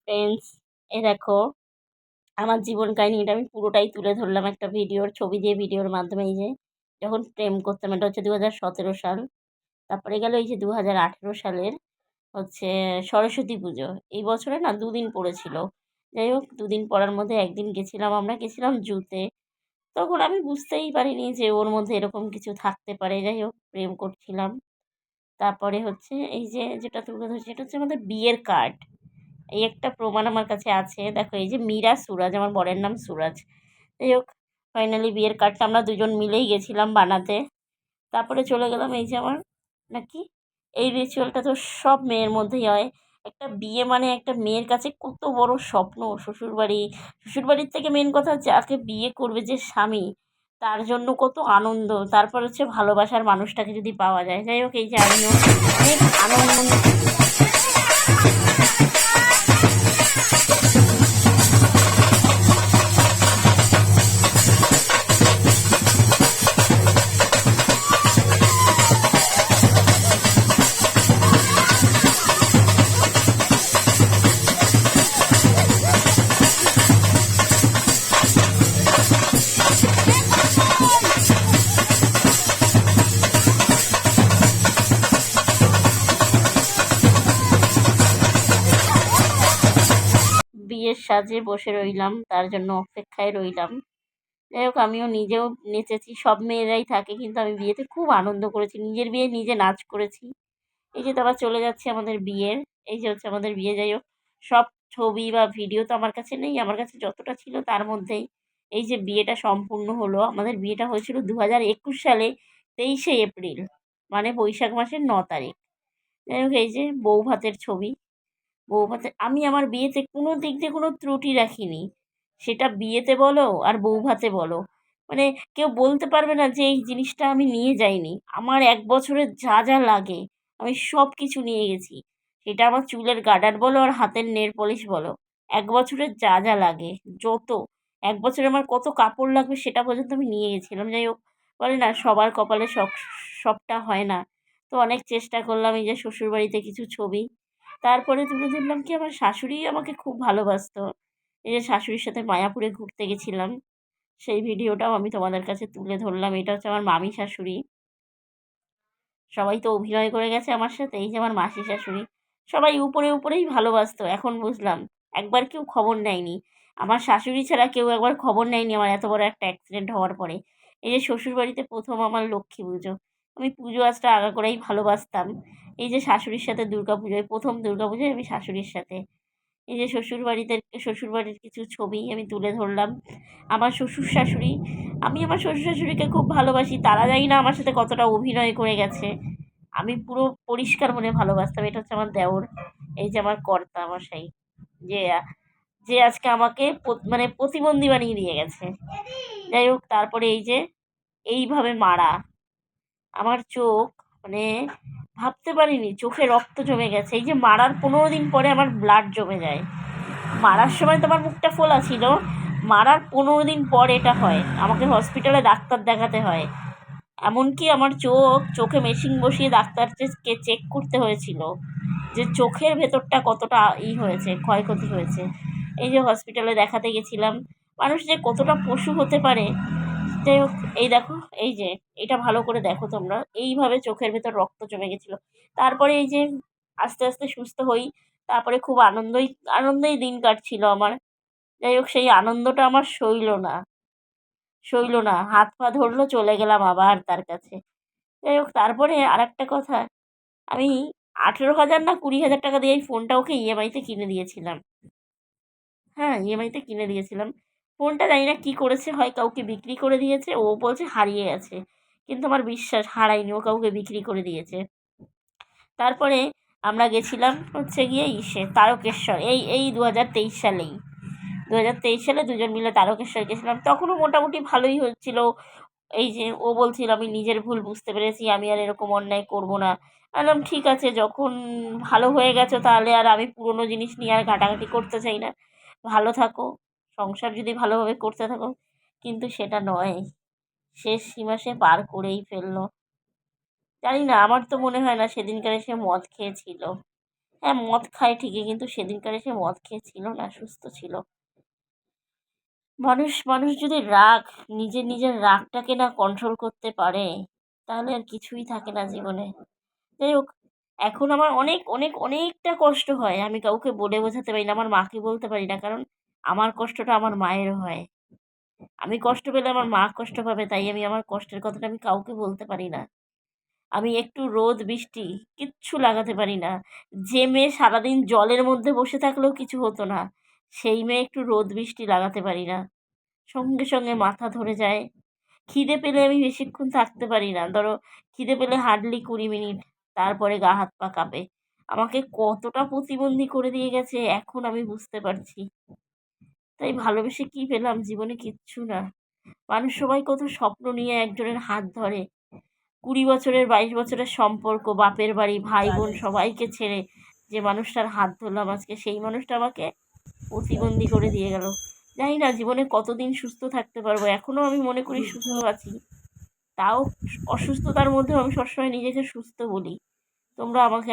Friends, এ দেখো আমার জীবন কাহিনীটা আমি পুরোটাই তুলে ধরলাম একটা ছবি দিয়ে ভিডিওর মাধ্যমে। এই যে যখন প্রেম করতাম, এটা হচ্ছে 2017 সাল। তারপরে গেল এই যে 2018 সালের হচ্ছে সরস্বতী পুজো। এই বছরে না দুদিন পড়েছিল। যাই হোক, দুদিন পড়ার মধ্যে একদিন গেছিলাম জুতে। তখন আমি বুঝতেই পারিনি যে ওর মধ্যে এরকম কিছু থাকতে পারে। যাই হোক, প্রেম করছিলাম। তারপরে হচ্ছে এই যে যেটা তুলে ধরছি, এটা হচ্ছে আমাদের বিয়ের কার্ড। এই একটা প্রমাণ আমার কাছে আছে। দেখো, এই যে মীরা সুরাজ, আমার বরের নাম সুরাজ। যাই হোক, ফাইনালি বিয়ের কার্ডটা আমরা দুজন মিলেই গেছিলাম বানাতে। তারপরে চলে গেলাম। এই যে আমার নাকি এই রিচুয়ালটা তো সব মেয়ের মধ্যেই হয়। একটা বিয়ে মানে একটা মেয়ের কাছে কত বড় স্বপ্ন। শ্বশুরবাড়ির থেকে মেন কথা, যাকে বিয়ে করবে যে স্বামী, তার জন্য কত আনন্দ। তারপর হচ্ছে ভালোবাসার মানুষটাকে যদি পাওয়া যায়। যাই হোক, এই যে আমিও অনেক আনন্দ। বিয়ের সাজে বসে রইলাম, তার জন্য অপেক্ষায় রইলাম। যাই হোক, আমিও নিজেও নেচেছি। সব মেয়েরাই থাকে, কিন্তু আমি বিয়েতে খুব আনন্দ করেছি। নিজের বিয়ে নিজে নাচ করেছি। এই যে তো আবার চলে যাচ্ছে আমাদের বিয়ের। এই যে হচ্ছে আমাদের বিয়ে। যাই হোক, সব ছবি বা ভিডিও তো আমার কাছে নেই। আমার কাছে যতটা ছিল তার মধ্যেই এই যে বিয়েটা সম্পূর্ণ হলো। আমাদের বিয়েটা হয়েছিল 2021 সালে 23শে এপ্রিল, মানে বৈশাখ মাসের 9 তারিখ। যাই হোক, এই যে বউ ভাতের ছবি। বৌভাতে আমি আমার বিয়েতে কোনো দিক দিয়ে কোনো ত্রুটি রাখিনি। সেটা বিয়েতে বলো আর বৌভাতে বলো, মানে কেউ বলতে পারবে না যে এই জিনিসটা আমি নিয়ে যাইনি। আমার 1 বছরের যা যা লাগে আমি সব কিছু নিয়ে গেছি। সেটা আমার চুলের গার্ডার বলো আর হাতের নেল পলিশ বলো, 1 বছরের যা যা লাগে, যত 1 বছরে আমার কত কাপড় লাগবে সেটা পর্যন্ত আমি নিয়ে গেছিলাম। যাই হোক, বলে না সবার কপালে সবটা হয় না। তো অনেক চেষ্টা করলাম। এই যে শ্বশুরবাড়িতে কিছু ছবি, তারপরে তুলে ধরলাম কি আমার শাশুড়ি আমাকে খুব ভালোবাসতো। এই যে শাশুড়ির সাথে মায়াপুরে ঘুরতে গেছিলাম, সেই ভিডিওটাও আমি তোমাদের কাছে তুলে ধরলাম। এটা হচ্ছে আমার মামি শাশুড়ি। সবাই তো অভিনয় করে গেছে আমার সাথে। এই যে আমার মাসি শাশুড়ি। সবাই উপরেই ভালোবাসতো। এখন বুঝলাম একবার কেউ খবর নেয়নি। আমার শাশুড়ি ছাড়া কেউ একবার খবর নেয়নি আমার এত বড় একটা অ্যাক্সিডেন্ট হওয়ার পরে। এই যে শ্বশুরবাড়িতে প্রথম আমার লক্ষ্মী পুজো। আমি পুজো আজটা আগাগোড়াই ভালোবাসতাম। এই যে শাশুড়ির সাথে দুর্গাপুজোয়, প্রথম দুর্গাপুজোয় আমি শাশুড়ির সাথে। এই যে শ্বশুরবাড়ির কিছু ছবি আমি তুলে ধরলাম। আমার শ্বশুর-শাশুড়ি, আমি আমার শ্বশুর-শাশুড়িকে খুব ভালোবাসি। তারা জানি না আমার সাথে কতটা অভিনয় করে গেছে। আমি পুরো পরিষ্কার মনে ভালোবাসতাম। এটা হচ্ছে আমার দেওর। এই যে আমার কর্তামশাই, যে যে আজকে আমাকে মানে প্রতিবন্ধী বানিয়ে দিয়ে গেছে। যাই হোক, তারপরে এই যে এইভাবে মারা আমার চোখ, মানে ভাবতে পারিনি চোখে রক্ত জমে গেছে। এই যে মারার 15 দিন পরে আমার ব্লাড জমে যায়। মারার সময় তো আমার মুখটা ফোলা ছিল, মারার 15 দিন পর এটা হয়। আমাকে হসপিটালে ডাক্তার দেখাতে হয়। এমনকি আমার চোখে মেশিন বসিয়ে ডাক্তারকে চেক করতে হয়েছিল যে চোখের ভেতরটা কতটা হয়েছে, ক্ষয়ক্ষতি হয়েছে। এই যে হসপিটালে দেখাতে গেছিলাম। মানুষ যে কতটা পশু হতে পারে। যাই হোক, এই দেখো, এই যে এটা ভালো করে দেখো তোমরা। এইভাবে চোখের ভেতর রক্ত জমে গেছিলো। তারপরে এই যে আস্তে আস্তে সুস্থ হই। তারপরে খুব আনন্দেই দিন কাটছিল আমার। যাই হোক, সেই আনন্দটা আমার সইল না। হাত পা ধরলো, চলে গেলাম আবার তার কাছে। যাই হোক, তারপরে আরেকটা কথা, আমি 18,000 না 20,000 টাকা দিয়ে এই ফোনটা ওকে ইএমআইতে কিনে দিয়েছিলাম। হ্যাঁ, ইএমআইতে কিনে দিয়েছিলাম। ফোনটা জানি না কী করেছে, হয় কাউকে বিক্রি করে দিয়েছে। ও বলছে হারিয়ে গেছে। কিন্তু আমার বিশ্বাস হারায়নি, ও কাউকে বিক্রি করে দিয়েছে। তারপরে আমরা গেছিলাম হচ্ছে গিয়ে তারকেশ্বর, এই 2023 সালেই। 2023 সালে দুজন মিলে তারকেশ্বর গেছিলাম। তখনও মোটামুটি ভালোই হচ্ছিল। এই যে ও বলছিল আমি নিজের ভুল বুঝতে পেরেছি, আমি আর এরকম অন্যায় করব না। আমি বললাম ঠিক আছে, যখন ভালো হয়ে গেছো তাহলে আর আমি পুরনো জিনিস নিয়ে আর ঘাঁটাঘাঁটি করতে চাই না। ভালো থাকো, সংসার যদি ভালোভাবে করতে থাকো। কিন্তু সেটা নয়, শেষ সীমা সে পার করেই ফেললো। জানি না, আমার তো মনে হয় না সেদিনকারে সে মদ খেয়েছিল। হ্যাঁ, মদ খায় ঠিকই, কিন্তু সেদিনকার এসে মদ খেয়েছিল না, সুস্থ ছিল। মানুষ মানুষ যদি নিজের রাগটাকে না কন্ট্রোল করতে পারে, তাহলে আর কিছুই থাকে না জীবনে। যাই হোক, এখন আমার অনেক অনেক অনেকটা কষ্ট হয়, আমি কাউকে বলে বোঝাতে পারি না, আমার মাকে বলতে পারি না, কারণ আমার কষ্টটা আমার মায়ের হয়। আমি কষ্ট পেলে আমার মা কষ্ট পাবে, তাই আমি আমার কষ্টের কথাটা আমি কাউকে বলতে পারি না। আমি একটু রোদ বৃষ্টি কিচ্ছু লাগাতে পারি না। যে মেয়ে সারাদিন জলের মধ্যে বসে থাকলেও কিছু হতো না, সেই মেয়ে একটু রোদ বৃষ্টি লাগাতে পারি না, সঙ্গে সঙ্গে মাথা ধরে যায়। খিদে পেলে আমি বেশিক্ষণ থাকতে পারি না, ধরো খিদে পেলে হার্ডলি 20 মিনিট, তারপরে গা হাত পা কাঁপে। আমাকে কতটা প্রতিবন্ধী করে দিয়ে গেছে এখন আমি বুঝতে পারছি। তাই ভালোবেসে কি পেলাম জীবনে? কিচ্ছু না। মানুষ সবাই কত স্বপ্ন নিয়ে একজনের হাত ধরে, 20 বছরের 22 বছরের সম্পর্ক, বাপের বাড়ি, ভাই বোন সবাইকে ছেড়ে যে মানুষটার হাত ধরলাম আজকে, সেই মানুষটা আমাকে প্রতিবন্ধী করে দিয়ে গেল। জানি না জীবনে কতদিন সুস্থ থাকতে পারবো, এখনো আমি মনে করি সুস্থ আছি। তাও অসুস্থতার মধ্যেও আমি সবসময় নিজেকে সুস্থ বলি। তোমরা আমাকে